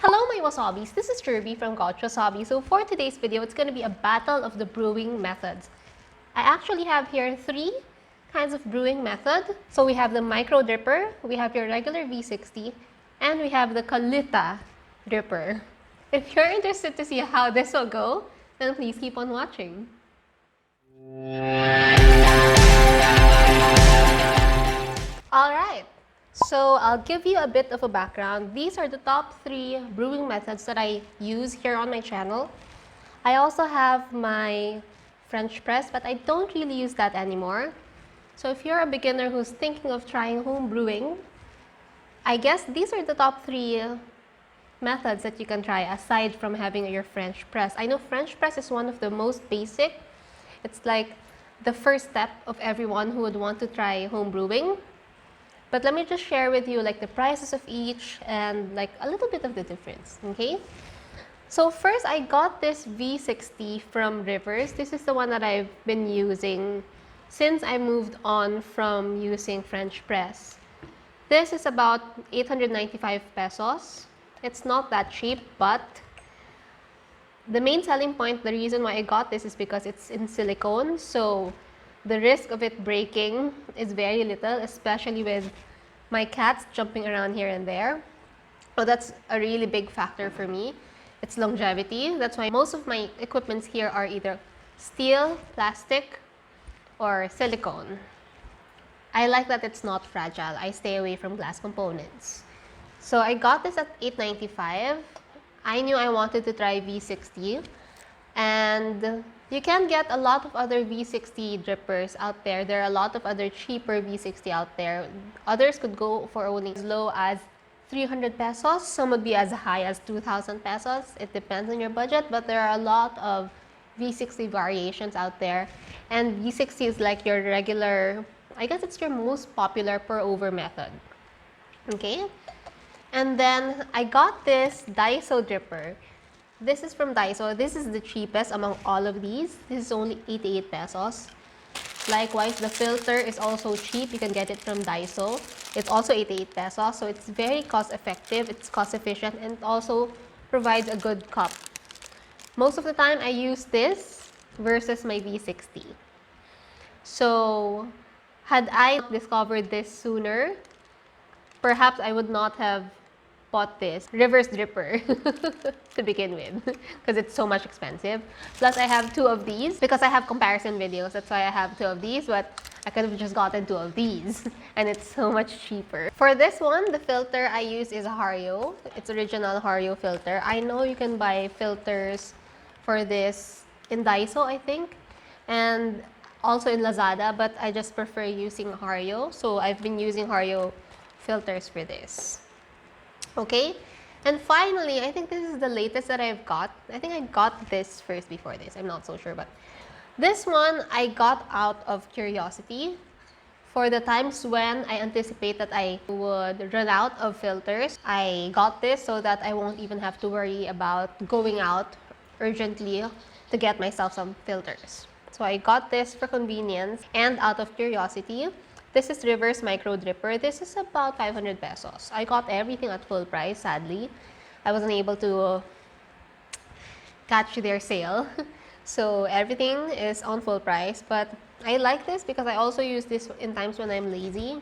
Hello my wasabis, this is Jirbie from Couchwasabi. So for today's video, it's going to be a battle of the brewing methods. I actually have here 3 kinds of brewing method. So we have the micro dripper, we have your regular V60, and we have the Kalita dripper. If you're interested to see how this will go, then please keep on watching. Alright, so I'll give you a bit of a background. These are the top 3 brewing methods that I use here on my channel. I also have my French press, but I don't really use that anymore. So if you're a beginner who's thinking of trying home brewing, I guess these are the top 3 methods that you can try aside from having your French press. I know French press is one of the most basic. It's like the first step of everyone who would want to try home brewing. But let me just share with you like the prices of each and like a little bit of the difference, okay? So first, I got this V60 from Rivers. This is the one that I've been using since I moved on from using French press. This is about 895 pesos. It's not that cheap, but the main selling point, the reason why I got this is because it's in silicone. So the risk of it breaking is very little, especially with my cats jumping around here and there. So that's a really big factor for me. It's longevity. That's why most of my equipments here are either steel, plastic, or silicone. I like that it's not fragile. I stay away from glass components. So I got this at 895. I knew I wanted to try V60. And you can get a lot of other V60 drippers out there. There are a lot of other cheaper V60 out there. Others could go for only as low as 300 pesos. Some would be as high as 2,000 pesos. It depends on your budget, but there are a lot of V60 variations out there. And V60 is like your regular, I guess it's your most popular pour-over method. Okay? And then I got this Daiso dripper. This is from Daiso. This is the cheapest among all of these. This is only 88 pesos. Likewise, the filter is also cheap. You can get it from Daiso. It's also 88 pesos. So it's very cost effective. It's cost efficient and it also provides a good cup. Most of the time, I use this versus my V60. So had I discovered this sooner, perhaps I would not have bought this reverse dripper to begin with because it's so much expensive. Plus I have 2 of these because I have comparison videos. That's why I have 2 of these, but I could have just gotten 2 of these and it's so much cheaper. For this one, the filter I use is Hario. It's original Hario filter. I know you can buy filters for this in Daiso, I think, and also in Lazada, but I just prefer using Hario. So I've been using Hario filters for this. Okay, and finally, I think this is the latest that I've got. I think I got this first before this. I'm not so sure, but this one I got out of curiosity. For the times when I anticipate that I would run out of filters, I got this so that I won't even have to worry about going out urgently to get myself some filters. So I got this for convenience and out of curiosity. This is Reverse Micro Dripper. This is about 500 pesos. I got everything at full price, sadly. I wasn't able to catch their sale. So everything is on full price. But I like this because I also use this in times when I'm lazy.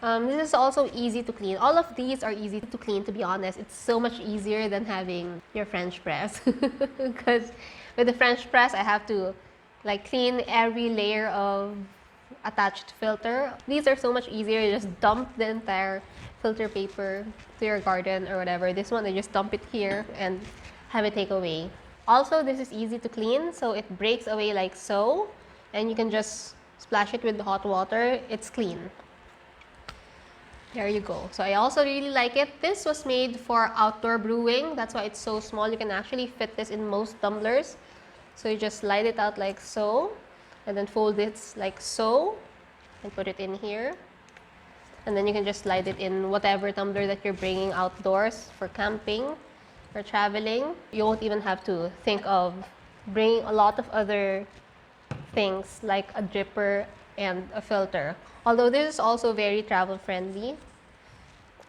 This is also easy to clean. All of these are easy to clean, to be honest. It's so much easier than having your French press. Because with the French press, I have to like clean every layer of attached filter. These are so much easier. You just dump the entire filter paper to your garden or whatever. This one, I just dump it here and have it take away. Also, this is easy to clean, so it breaks away like so, and you can just splash it with hot water. It's clean. There you go. So I also really like it. This was made for outdoor brewing. That's why it's so small. You can actually fit this in most tumblers. So you just slide it out like so, and then fold it like so, and put it in here. And then you can just slide it in whatever tumbler that you're bringing outdoors for camping or traveling. You won't even have to think of bringing a lot of other things like a dripper and a filter. Although this is also very travel friendly.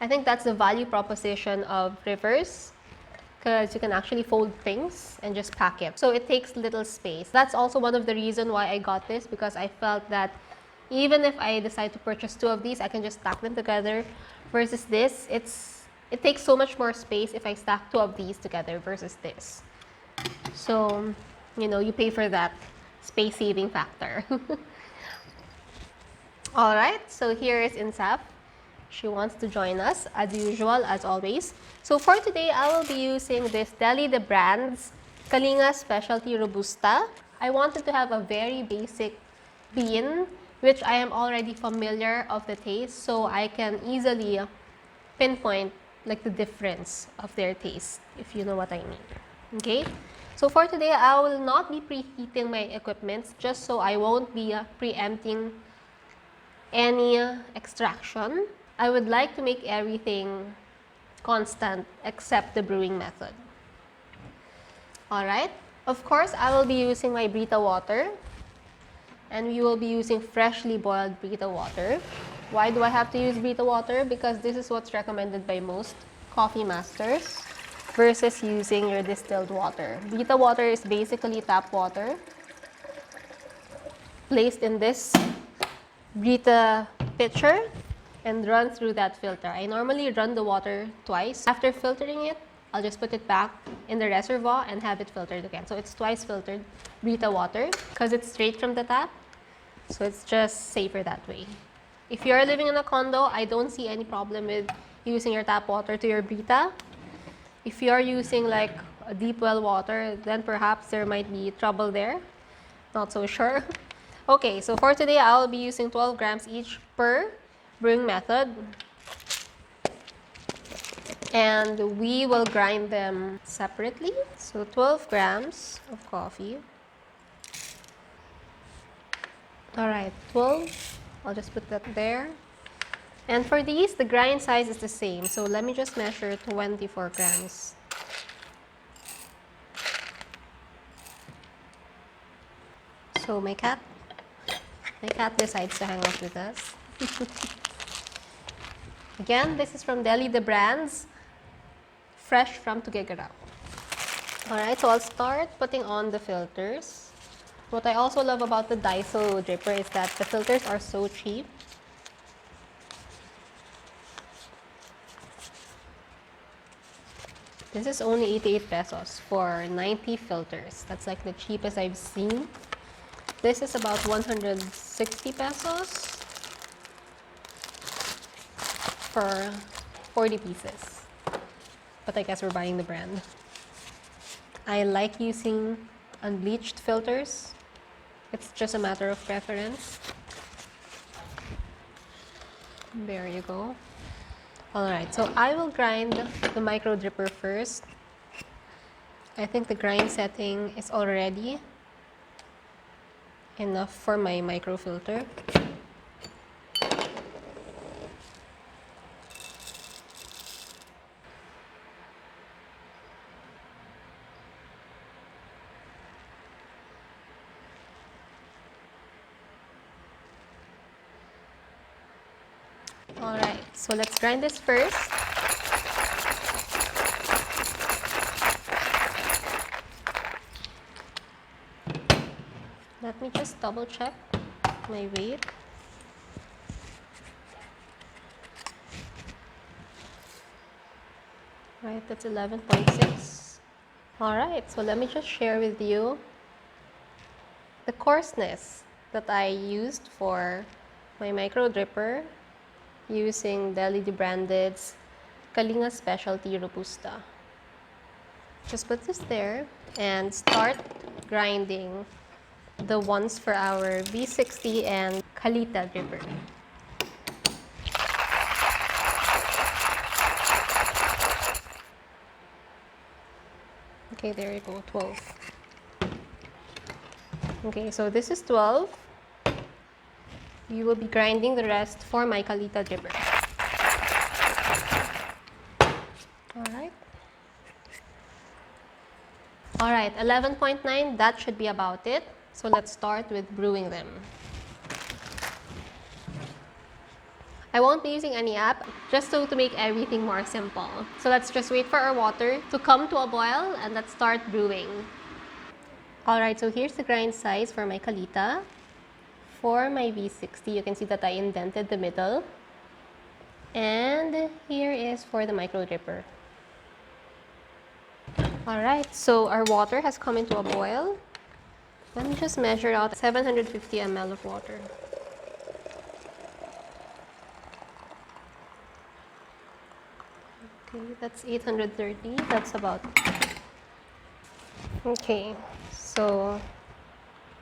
I think that's the value proposition of reverse, because you can actually fold things and just pack it. So it takes little space. That's also one of the reasons why I got this, because I felt that even if I decide to purchase 2 of these, I can just stack them together. Versus this, it takes so much more space if I stack 2 of these together versus this. So, you know, you pay for that space saving factor. Alright, so here is Insaf. She wants to join us as usual, as always. So for today, I will be using this Deli the Brand's Kalinga Specialty Robusta. I wanted to have a very basic bean, which I am already familiar of the taste, so I can easily pinpoint like the difference of their taste, if you know what I mean. Okay, so for today, I will not be preheating my equipment, just so I won't be preempting any extraction. I would like to make everything constant except the brewing method. Alright, of course, I will be using my Brita water, and we will be using freshly boiled Brita water. Why do I have to use Brita water? Because this is what's recommended by most coffee masters versus using your distilled water. Brita water is basically tap water placed in this Brita pitcher and run through that filter. I normally run the water twice. After filtering it, I'll just put it back in the reservoir and have it filtered again. So it's twice filtered Brita water because it's straight from the tap. So it's just safer that way. If you're living in a condo, I don't see any problem with using your tap water to your Brita. If you're using like a deep well water, then perhaps there might be trouble there. Not so sure. Okay, so for today, I'll be using 12 grams each per brewing method. And we will grind them separately. So 12 grams of coffee. All right, 12. I'll just put that there. And for these, the grind size is the same. So let me just measure 24 grams. So my cat decides to hang out with us. Again, this is from Deli the Brand's, fresh from Tuguegarao. Alright, so I'll start putting on the filters. What I also love about the Daiso dripper is that the filters are so cheap. This is only 88 pesos for 90 filters. That's like the cheapest I've seen. This is about 160 pesos for 40 pieces. But I guess we're buying the brand. I like using unbleached filters. It's just a matter of preference. There you go. Alright, so I will grind the micro dripper first. I think the grind setting is already enough for my microfilter. Alright, so let's grind this first. Let me just double check my weight. Right, that's 11.6. Alright, so let me just share with you the coarseness that I used for my micro dripper using Deli the Branded's Kalinga Specialty Robusta. Just put this there and start grinding the ones for our V60 and Kalita dripper. Okay, there you go, 12. Okay, so this is 12. You will be grinding the rest for my Kalita dripper. Alright. Alright, 11.9, that should be about it. So let's start with brewing them. I won't be using any app, just so to make everything more simple. So let's just wait for our water to come to a boil and let's start brewing. Alright, so here's the grind size for my kalita. For my V60, you can see that I indented the middle. And here is for the micro dripper. Alright, so our water has come into a boil. Let me just measure out 750 ml of water. Okay, that's 830. That's about... Okay, so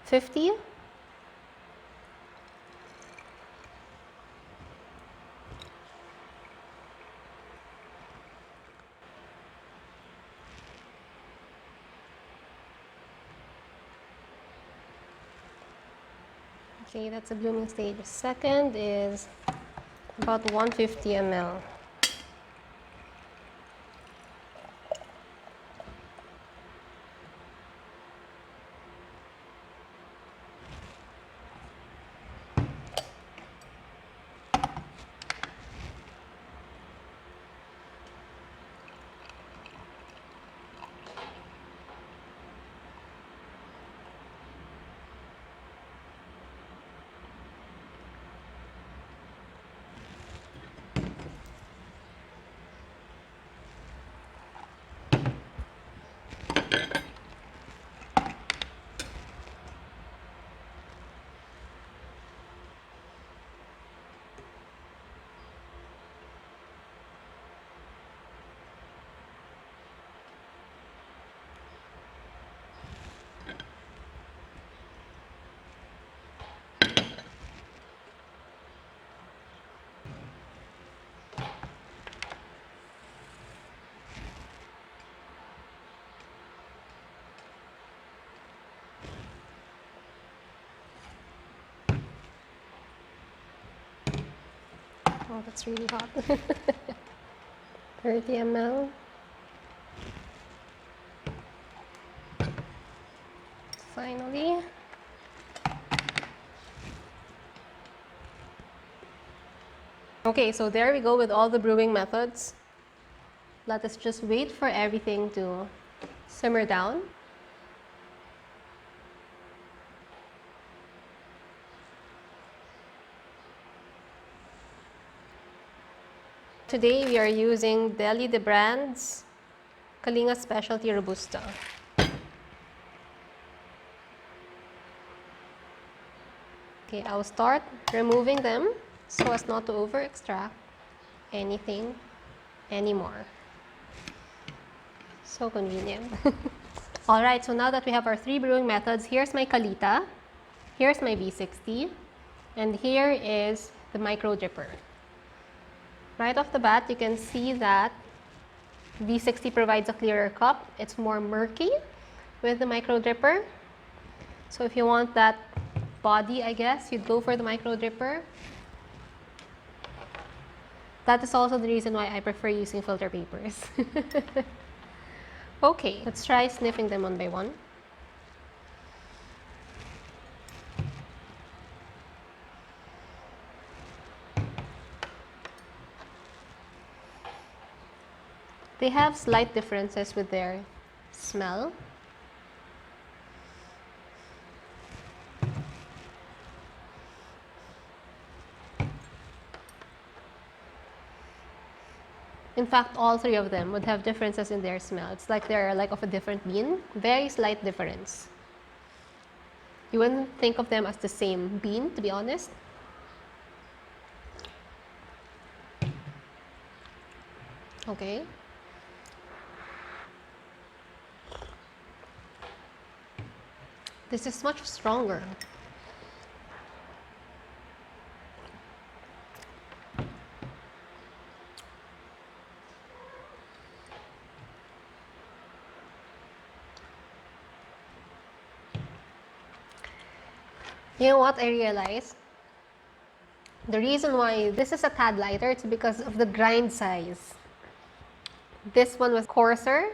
50. Okay, that's a blooming stage. Second is about 150 ml. Oh, that's really hot. 30 ml. Finally. Okay, so there we go with all the brewing methods. Let us just wait for everything to simmer down. Today we are using Deli de Brand's Kalinga Specialty Robusta. Okay, I'll start removing them so as not to over extract anything anymore. So convenient. Alright, so now that we have our 3 brewing methods, here's my kalita, here's my V60, and here is the micro dripper. Right off the bat, you can see that V60 provides a clearer cup. It's more murky with the micro dripper. So if you want that body, I guess, you'd go for the micro dripper. That is also the reason why I prefer using filter papers. Okay, let's try sniffing them one by one. They have slight differences with their smell. In fact, all 3 of them would have differences in their smell. It's like they're like of a different bean. Very slight difference. You wouldn't think of them as the same bean, to be honest. Okay. This is much stronger. You know what I realized? The reason why this is a tad lighter, it's because of the grind size. This one was coarser,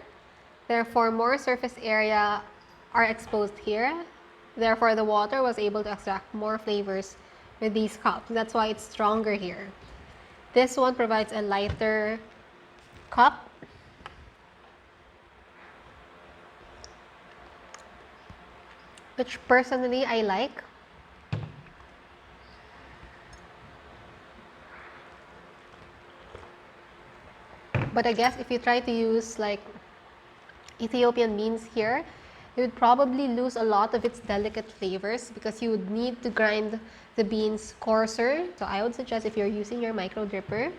therefore more surface area are exposed here. Therefore, the water was able to extract more flavors with these cups. That's why it's stronger here. This one provides a lighter cup. Which personally I like. But I guess if you try to use like Ethiopian beans here, you would probably lose a lot of its delicate flavors because you would need to grind the beans coarser. So I would suggest if you're using your micro dripper,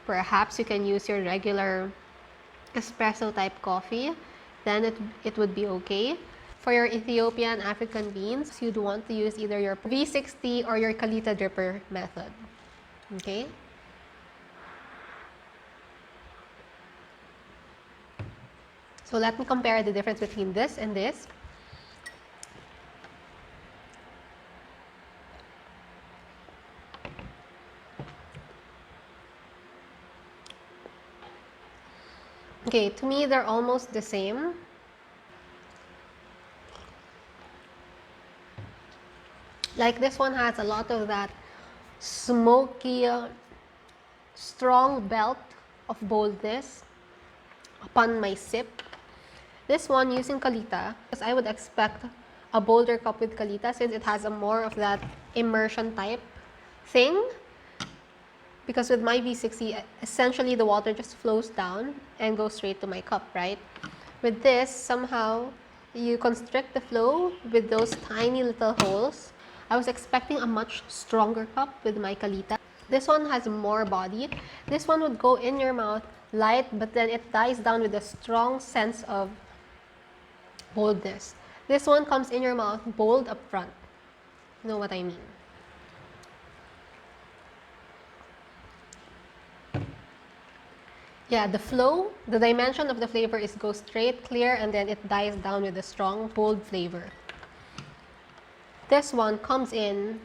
perhaps you can use your regular espresso type coffee, then it would be okay. For your Ethiopian African beans, you'd want to use either your V60 or your Kalita dripper method. Okay? So let me compare the difference between this and this. Okay, to me they're almost the same. Like this one has a lot of that smoky, strong belt of boldness upon my sip. This one using Kalita, because I would expect a bolder cup with Kalita since it has a more of that immersion type thing. Because with my V60, essentially the water just flows down and goes straight to my cup, right? With this, somehow you constrict the flow with those tiny little holes. I was expecting a much stronger cup with my Kalita. This one has more body. This one would go in your mouth light, but then it dies down with a strong sense of boldness. This one comes in your mouth bold up front. You know what I mean? Yeah, the flow, the dimension of the flavor is go straight, clear, and then it dies down with a strong, bold flavor. This one comes in.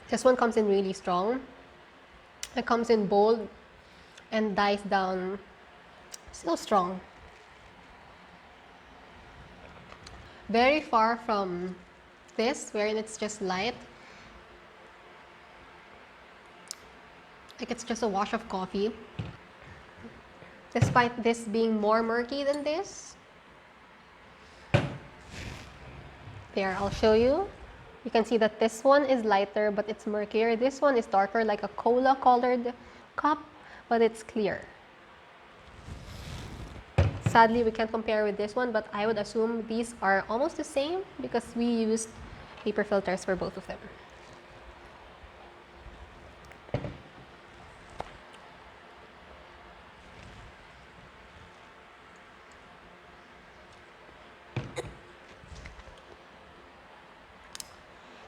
This one comes in really strong. It comes in bold and dies down still strong. Very far from this, wherein it's just light. Like it's just a wash of coffee. Despite this being more murky than this. There, I'll show you. You can see that this one is lighter, but it's murkier. This one is darker, like a cola-colored cup, but it's clear. Sadly, we can't compare with this one, but I would assume these are almost the same because we used paper filters for both of them.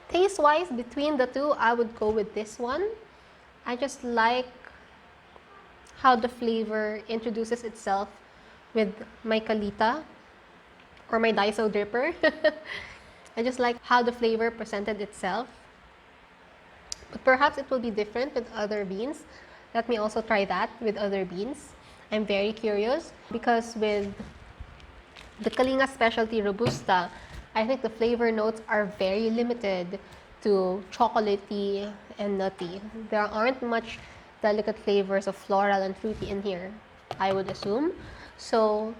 Taste-wise, between the two, I would go with this one. I just like how the flavor introduces itself with my Kalita or my Daiso dripper. I just like how the flavor presented itself. But perhaps it will be different with other beans. Let me also try that with other beans. I'm very curious because with the Kalinga Specialty Robusta, I think the flavor notes are very limited to chocolatey and nutty. There aren't much delicate flavors of floral and fruity in here, I would assume. So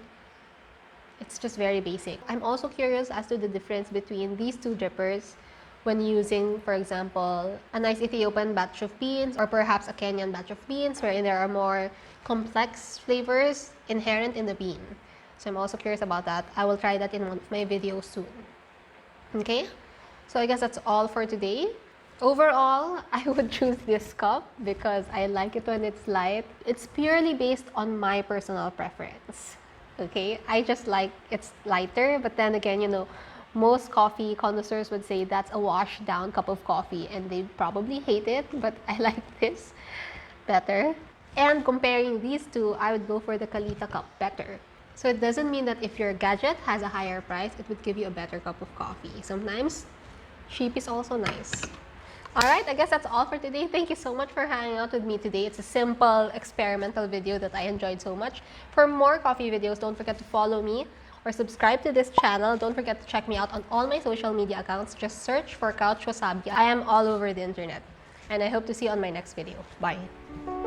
it's just very basic. I'm also curious as to the difference between these two drippers when using, for example, a nice Ethiopian batch of beans or perhaps a Kenyan batch of beans wherein there are more complex flavors inherent in the bean. So I'm also curious about that. I will try that in one of my videos soon. Okay? So I guess that's all for today. Overall, I would choose this cup because I like it when it's light. It's purely based on my personal preference. Okay? I just like it's lighter, but then again, you know, most coffee connoisseurs would say that's a washed down cup of coffee and they probably hate it, but I like this better. And comparing these two, I would go for the Kalita cup better. So it doesn't mean that if your gadget has a higher price, it would give you a better cup of coffee. Sometimes, cheap is also nice. Alright, I guess that's all for today. Thank you so much for hanging out with me today. It's a simple, experimental video that I enjoyed so much. For more coffee videos, don't forget to follow me or subscribe to this channel. Don't forget to check me out on all my social media accounts. Just search for couchwasabi. I am all over the internet. And I hope to see you on my next video. Bye!